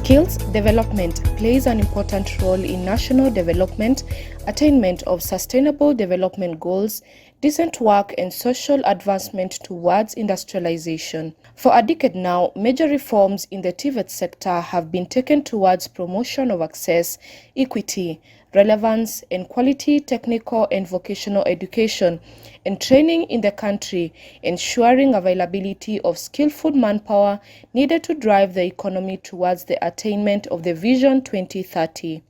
Skills development plays an important role in national development, attainment of sustainable development goals, decent work and social advancement towards industrialization. For a decade now, major reforms in the TVET sector have been taken towards promotion of access, equity, relevance and quality technical and vocational education and training in the country, ensuring availability of skillful manpower needed to drive the economy towards the attainment of the Vision 2030.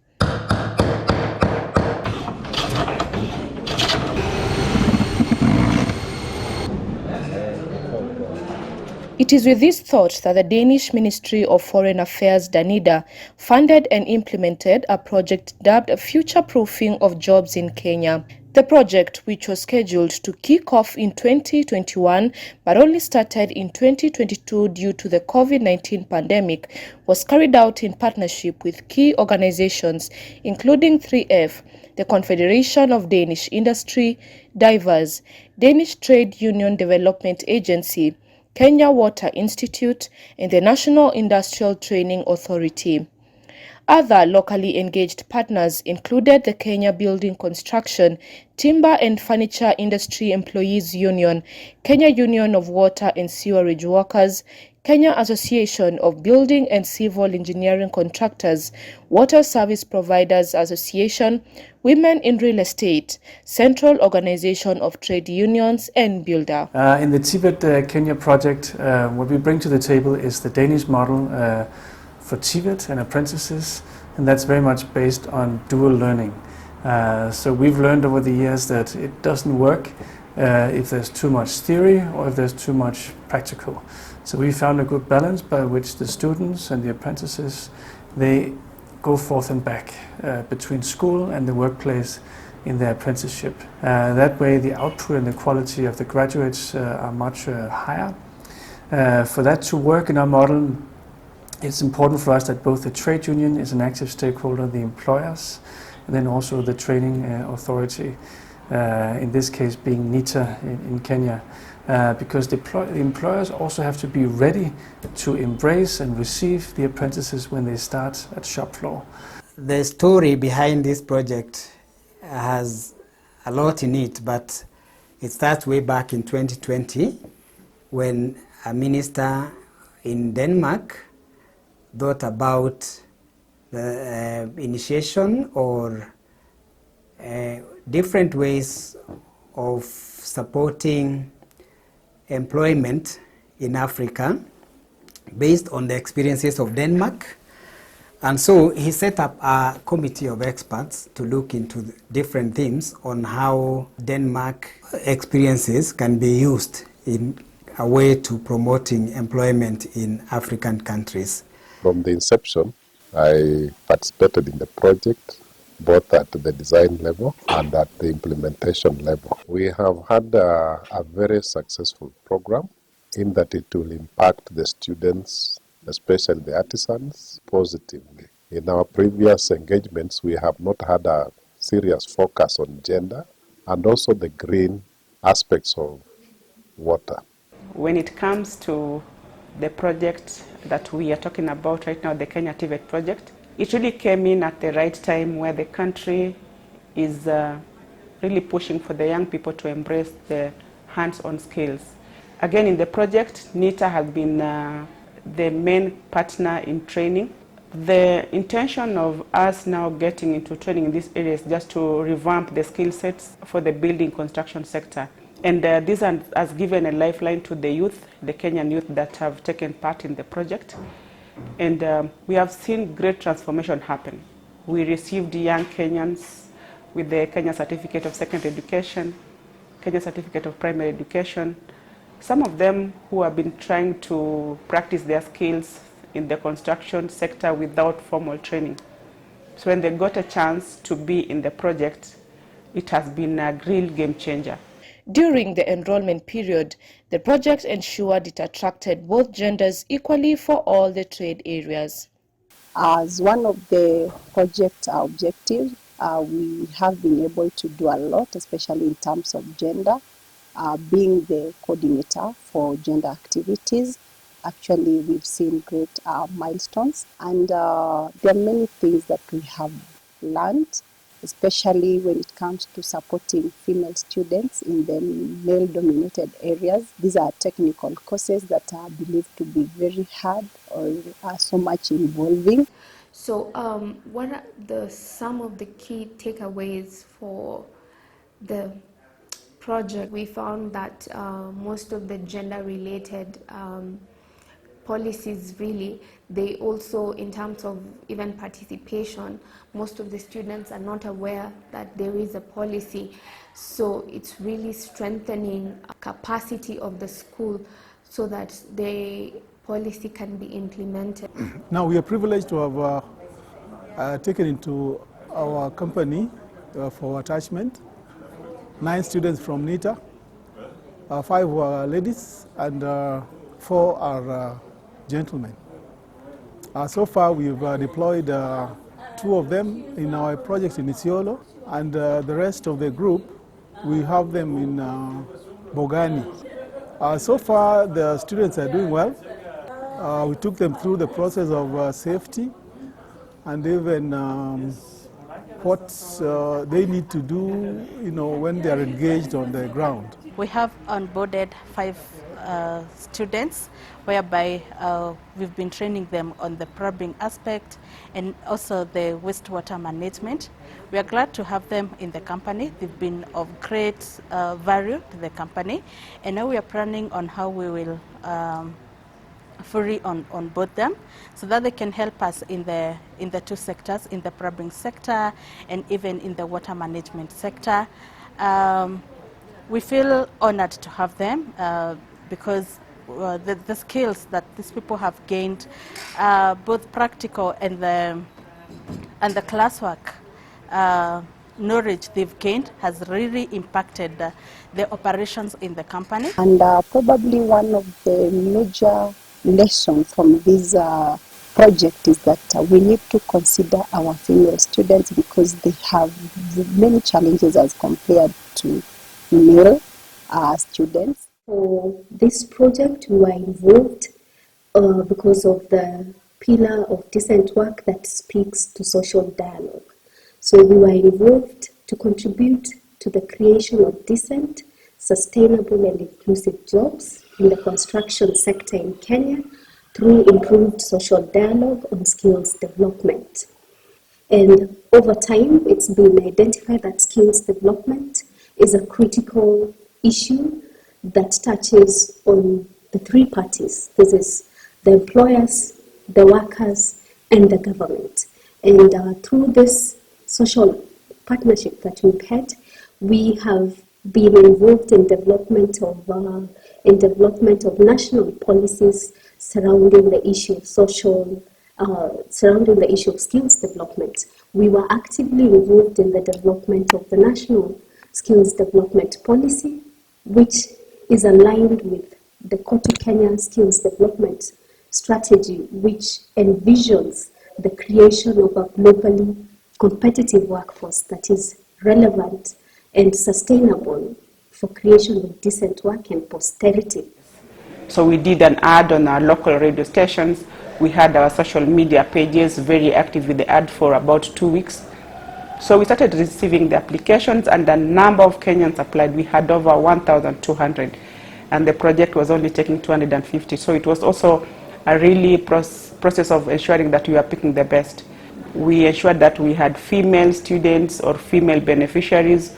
It is with this thought that the Danish Ministry of Foreign Affairs, Danida, funded and implemented a project dubbed Future-Proofing of Jobs in Kenya. The project, which was scheduled to kick off in 2021 but only started in 2022 due to the COVID-19 pandemic, was carried out in partnership with key organizations including 3F, the Confederation of Danish Industry, Divers, Danish Trade Union Development Agency, Kenya Water Institute, and the National Industrial Training Authority. Other locally engaged partners included the Kenya Building Construction, Timber and Furniture Industry Employees Union, Kenya Union of Water and Sewerage Workers, Kenya Association of Building and Civil Engineering Contractors, Water Service Providers Association, Women in Real Estate, Central Organization of Trade Unions, and Builder. In the TVET Kenya project, what we bring to the table is the Danish model for TVET and apprentices, and that's very much based on dual learning. So we've learned over the years that it doesn't work if there's too much theory or if there's too much practical. So we found a good balance by which the students and the apprentices, they go forth and back between school and the workplace in their apprenticeship. That way the output and the quality of the graduates are much higher. For that to work in our model, it's important for us that both the trade union is an active stakeholder, the employers, and then also the training authority, in this case being NITA in Kenya. Because the employers also have to be ready to embrace and receive the apprentices when they start at shop floor. The story behind this project has a lot in it, but it starts way back in 2020 when a minister in Denmark thought about the initiation or different ways of supporting employment in Africa based on the experiences of Denmark. And so he set up a committee of experts to look into different themes on how Denmark experiences can be used in a way to promoting employment in African countries. From the inception, I participated in the project both at the design level and at the implementation level. We have had a very successful program in that it will impact the students, especially the artisans, positively. In our previous engagements, we have not had a serious focus on gender and also the green aspects of water. When it comes to the project that we are talking about right now, the Kenya TVET project, it really came in at the right time where the country is really pushing for the young people to embrace the hands-on skills. Again, in the project, NITA has been the main partner in training. The intention of us now getting into training in this area is just to revamp the skill sets for the building construction sector. And this has given a lifeline to the youth, the Kenyan youth that have taken part in the project. And we have seen great transformation happen. We received young Kenyans with the Kenya Certificate of Secondary Education, Kenya Certificate of Primary Education. Some of them who have been trying to practice their skills in the construction sector without formal training. So when they got a chance to be in the project, it has been a real game changer. During the enrollment period, the project ensured it attracted both genders equally for all the trade areas. As one of the project objectives, we have been able to do a lot, especially in terms of gender, being the coordinator for gender activities. Actually, we've seen great milestones, and there are many things that we have learned, especially when it comes to supporting female students in the male-dominated areas. These are technical courses that are believed to be very hard or are so much involving. So, what are some of the key takeaways for the project? We found that most of the gender-related policies, really, they also, in terms of even participation, most of the students are not aware that there is a policy. So it's really strengthening capacity of the school so that the policy can be implemented. Now we are privileged to have taken into our company for attachment 9 students from NITA, 5 were ladies and 4 are gentlemen. So far we've deployed 2 of them in our project in Isiolo, and the rest of the group, we have them in Bogani. So far the students are doing well. We took them through the process of safety and even what they need to do, when they are engaged on the ground. We have onboarded 5 students, whereby we've been training them on the probing aspect and also the wastewater management. We are glad to have them in the company. They've been of great value to the company, and now we are planning on how we will fully onboard them so that they can help us in the 2 sectors, in the probing sector and even in the water management sector. We feel honored to have them because the skills that these people have gained, both practical and the classwork knowledge they've gained, has really impacted the operations in the company. And probably one of the major lessons from this project is that we need to consider our female students because they have many challenges as compared to male students. For this project, we were involved because of the pillar of decent work that speaks to social dialogue. So we were involved to contribute to the creation of decent, sustainable and inclusive jobs in the construction sector in Kenya through improved social dialogue on skills development. And over time, it's been identified that skills development is a critical issue that touches on the 3 parties. This is the employers, the workers, and the government. And through this social partnership that we've had, we have been involved in development of national policies surrounding the issue of surrounding the issue of skills development. We were actively involved in the development of the national skills development policy, which is aligned with the Kotu Kenya skills development strategy, which envisions the creation of a globally competitive workforce that is relevant and sustainable for creation of decent work and posterity. So we did an ad on our local radio stations. We had our social media pages very active with the ad for about 2 weeks. So we started receiving the applications, and a number of Kenyans applied. We had over 1,200, and the project was only taking 250. So it was also a really process of ensuring that we were picking the best. We ensured that we had female students or female beneficiaries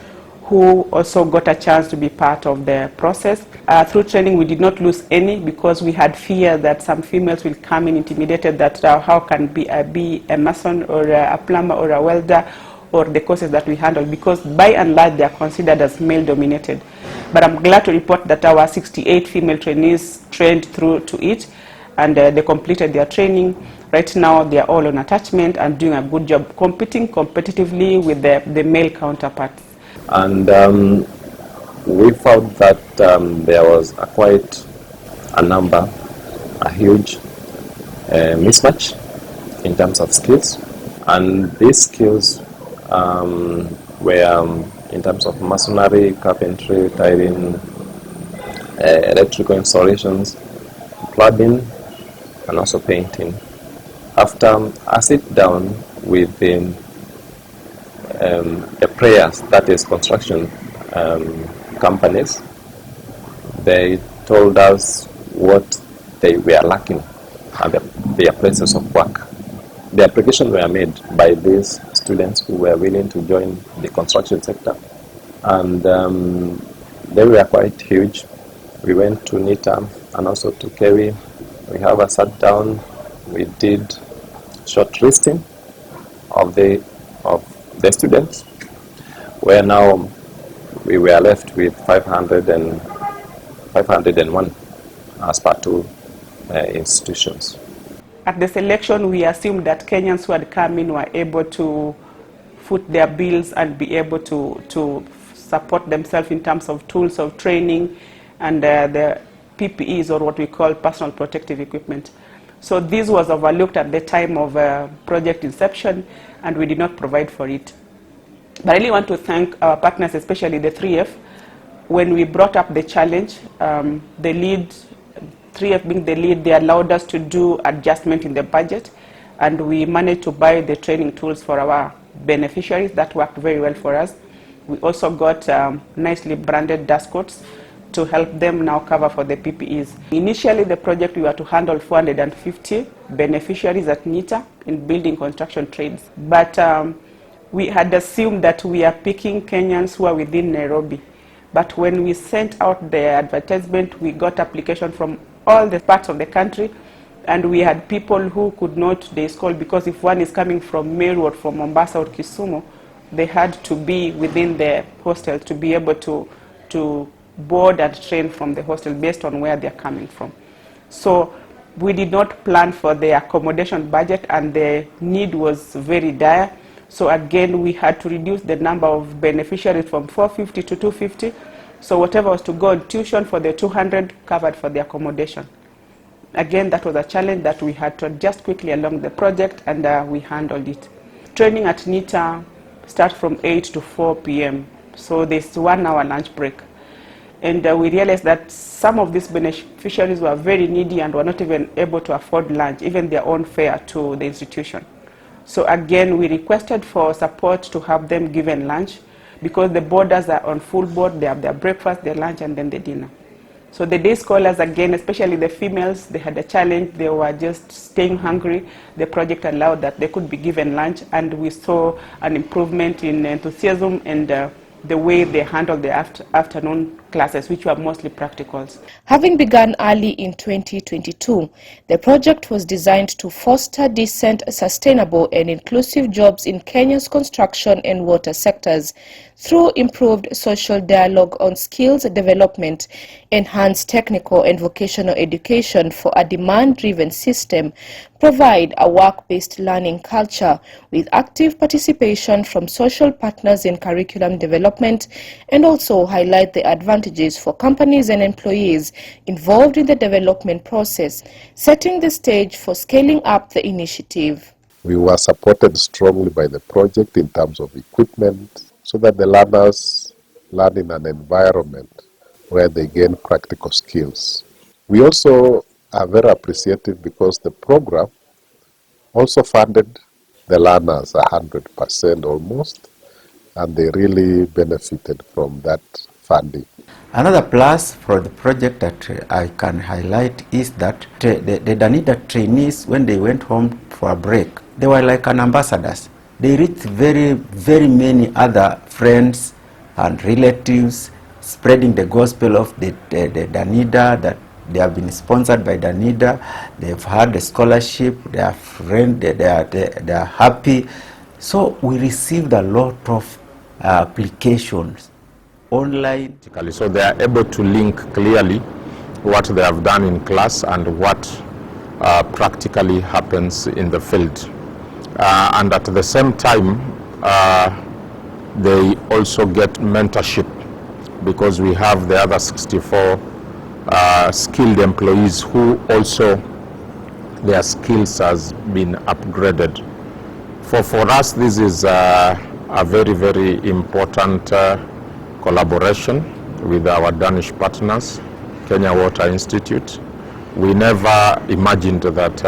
who also got a chance to be part of the process. Through training, we did not lose any because we had fear that some females will come in intimidated that how can be a mason or a plumber or a welder or the courses that we handle, because by and large they are considered as male dominated. But I'm glad to report that our 68 female trainees trained through to it, and they completed their training. Right now they are all on attachment and doing a good job competing competitively with the male counterparts. And we found that there was quite a huge mismatch in terms of skills, and these skills were in terms of masonry, carpentry, tiling, electrical installations, plumbing, and also painting. After I sit down with the prayers, that is construction companies, they told us what they were lacking at their places of work. The applications were made by these students who were willing to join the construction sector, and they were quite huge. We went to NITA and also to KEWI. We have a sat down. We did shortlisting of the students, where now we were left with 501 as per two institutions. At the selection, we assumed that Kenyans who had come in were able to foot their bills and be able to support themselves in terms of tools of training and the PPEs, or what we call personal protective equipment. So this was overlooked at the time of project inception, and we did not provide for it. But I really want to thank our partners, especially the 3F. When we brought up the challenge, the lead, 3F being the lead, they allowed us to do adjustment in the budget, and we managed to buy the training tools for our beneficiaries. That worked very well for us. We also got nicely branded dust coats to help them now cover for the PPEs. Initially, the project, we were to handle 450 beneficiaries at NITA in building construction trades. But we had assumed that we are picking Kenyans who are within Nairobi. But when we sent out the advertisement, we got application from all the parts of the country, and we had people who could not day school, because if one is coming from Meru or from Mombasa or Kisumu, they had to be within the hostel to be able to board and train from the hostel based on where they're coming from. So we did not plan for the accommodation budget, and the need was very dire. So again, we had to reduce the number of beneficiaries from 450 to 250. So whatever was to go on tuition for the 200 covered for the accommodation. Again, that was a challenge that we had to adjust quickly along the project, and we handled it. Training at NITA starts from 8 to 4 p.m. So there's 1 hour lunch break. And we realized that some of these beneficiaries were very needy and were not even able to afford lunch, even their own fare to the institution. So again, we requested for support to have them given lunch, because the boarders are on full board. They have their breakfast, their lunch, and then the dinner. So the day scholars, again, especially the females, they had a challenge. They were just staying hungry. The project allowed that they could be given lunch, and we saw an improvement in enthusiasm and the way they handled the afternoon classes, which were mostly practicals. Having begun early in 2022, the project was designed to foster decent, sustainable and inclusive jobs in Kenya's construction and water sectors through improved social dialogue on skills development, enhanced technical and vocational education for a demand-driven system, provide a work-based learning culture with active participation from social partners in curriculum development, and also highlight the advantages for companies and employees involved in the development process, setting the stage for scaling up the initiative. We were supported strongly by the project in terms of equipment, so that the learners learn in an environment where they gain practical skills. We also are very appreciative because the program also funded the learners 100% almost, and they really benefited from that funding. Another plus for the project that I can highlight is that the Danida trainees, when they went home for a break, they were like an ambassadors. They reached very, very many other friends and relatives, spreading the gospel of the Danida, that they have been sponsored by Danida. They've had a scholarship. They are friends. They are happy. So we received a lot of applications online. So they are able to link clearly what they have done in class and what practically happens in the field. And at the same time, they also get mentorship, because we have the other 64 skilled employees who also their skills has been upgraded. For us, this is a very, very important collaboration with our Danish partners, Kenya Water Institute, We never imagined that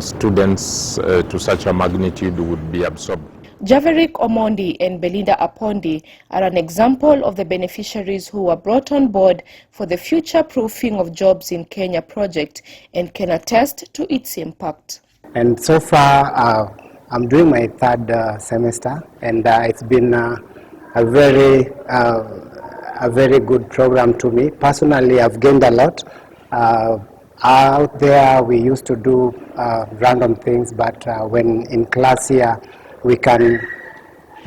students to such a magnitude would be absorbed. Javerick Omondi and Belinda Apondi are an example of the beneficiaries who were brought on board for the Future Proofing of Jobs in Kenya project and can attest to its impact. And so far, I'm doing my third semester, and it's been a very good program to me. Personally, I've gained a lot. Out there, we used to do random things, but when in class here, we can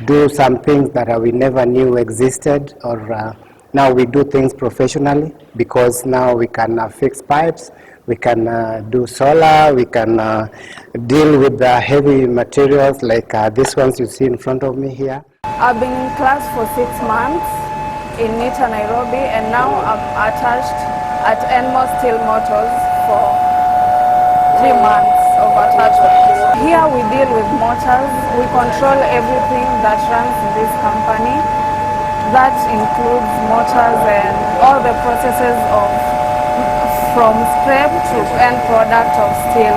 do some things that we never knew existed, or now we do things professionally, because now we can fix pipes, we can do solar, we can deal with the heavy materials like these ones you see in front of me here. I've been in class for 6 months in NITA Nairobi, and now I'm attached at Enmo Steel Motors for 3 months of attachment. Here we deal with motors. We control everything that runs in this company. That includes motors and all the processes from scrap to end product of steel.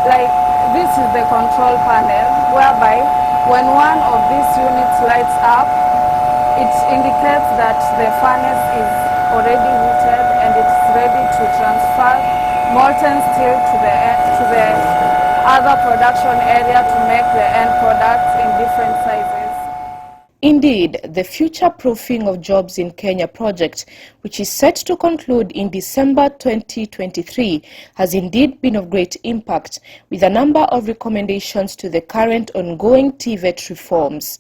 Like this is the control panel, whereby when one of these units lights up, it indicates that the furnace is already heated and it's ready to transfer molten steel to the other production area to make the end products in different sizes. Indeed, the Future Proofing of Jobs in Kenya project, which is set to conclude in December 2023, has indeed been of great impact, with a number of recommendations to the current ongoing TVET reforms.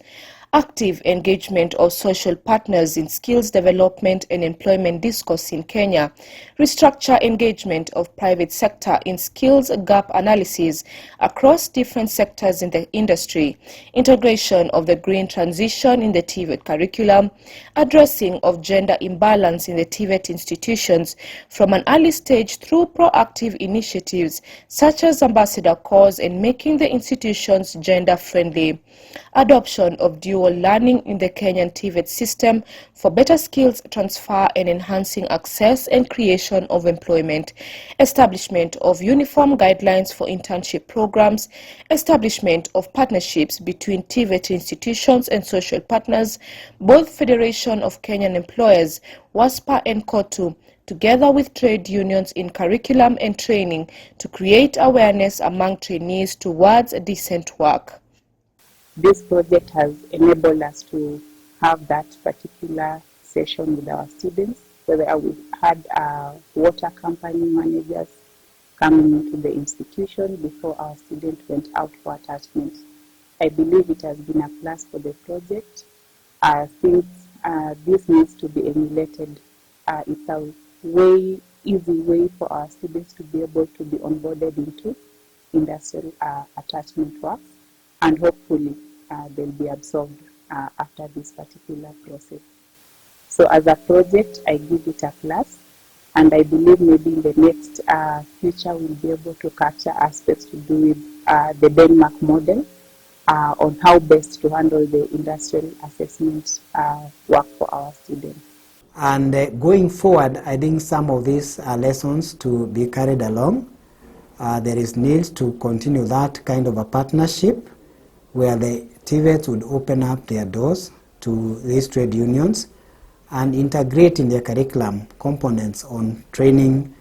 Active engagement of social partners in skills development and employment discourse in Kenya, restructure engagement of private sector in skills gap analysis across different sectors in the industry, integration of the green transition in the TVET curriculum, addressing of gender imbalance in the TVET institutions from an early stage through proactive initiatives such as ambassador calls and making the institutions gender friendly, adoption of dual learning in the Kenyan TVET system for better skills transfer and enhancing access and creation of employment, establishment of uniform guidelines for internship programs, establishment of partnerships between TVET institutions and social partners, both Federation of Kenyan Employers, WASPA and KOTU, together with trade unions in curriculum and training to create awareness among trainees towards decent work. This project has enabled us to have that particular session with our students, where we had water company managers coming into the institution before our students went out for attachment. I believe it has been a plus for the project. Since this needs to be emulated, it's a easy way for our students to be able to be onboarded into industrial attachment work, and hopefully they'll be absorbed after this particular process. So as a project, I give it a plus, and I believe maybe in the next future we'll be able to capture aspects to do with the Denmark model on how best to handle the industrial assessment work for our students. And going forward, I think some of these lessons to be carried along. There is need to continue that kind of a partnership where the TVETs would open up their doors to these trade unions and integrate in their curriculum components on training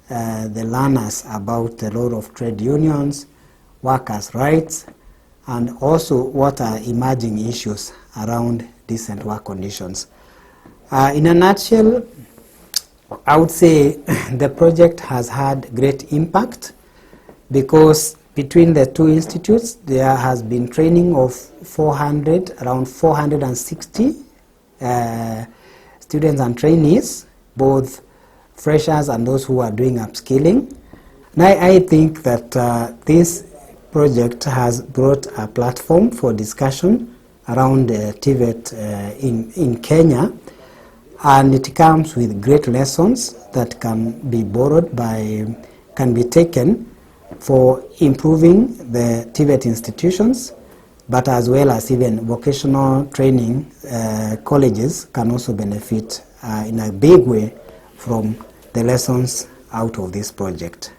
the learners about the role of trade unions, workers' rights, and also what are emerging issues around decent work conditions. In a nutshell, I would say the project has had great impact because between the two institutes there has been training of around 460 students and trainees, both freshers and those who are doing upskilling. Now I think that this project has brought a platform for discussion around TVET in Kenya, and it comes with great lessons that can be can be taken for improving the TVET institutions, but as well as even vocational training colleges can also benefit in a big way from the lessons out of this project.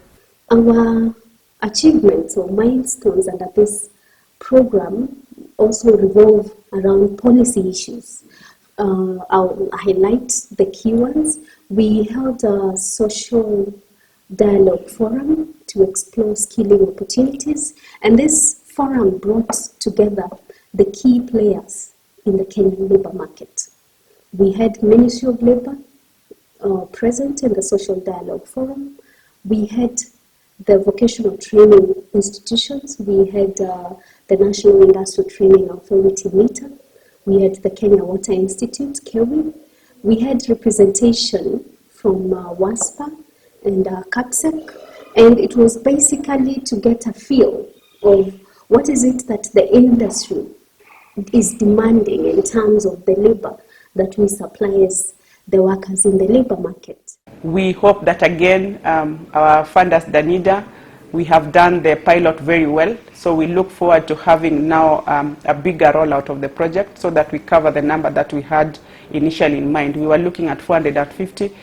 Our achievements or milestones under this program also revolve around policy issues. I'll highlight the key ones. We held a social dialogue forum to explore skilling opportunities, and this forum brought together the key players in the Kenyan labour market. We had Ministry of Labour present in the social dialogue forum. We had the vocational training institutions. We had the National Industrial Training Authority, NITA. We had the Kenya Water Institute, KEWI. We had representation from WASPA and CAPSEC, and it was basically to get a feel of what is it that the industry is demanding in terms of the labor that we supply as the workers in the labor market. We hope that again, our funders, Danida, we have done the pilot very well, so we look forward to having now a bigger rollout of the project so that we cover the number that we had initially in mind. We were looking at 450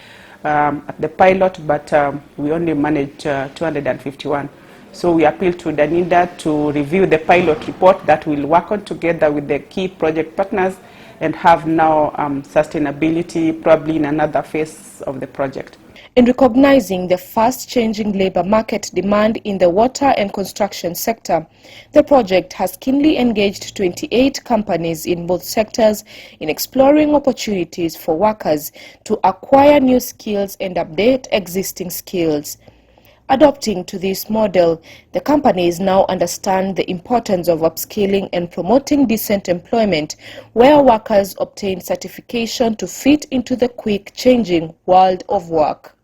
at the pilot, but we only managed 251. So we appeal to Danida to review the pilot report that we'll work on together with the key project partners and have now sustainability probably in another phase of the project. In recognizing the fast-changing labor market demand in the water and construction sector, the project has keenly engaged 28 companies in both sectors in exploring opportunities for workers to acquire new skills and update existing skills. Adopting to this model, the companies now understand the importance of upskilling and promoting decent employment, where workers obtain certification to fit into the quick changing world of work.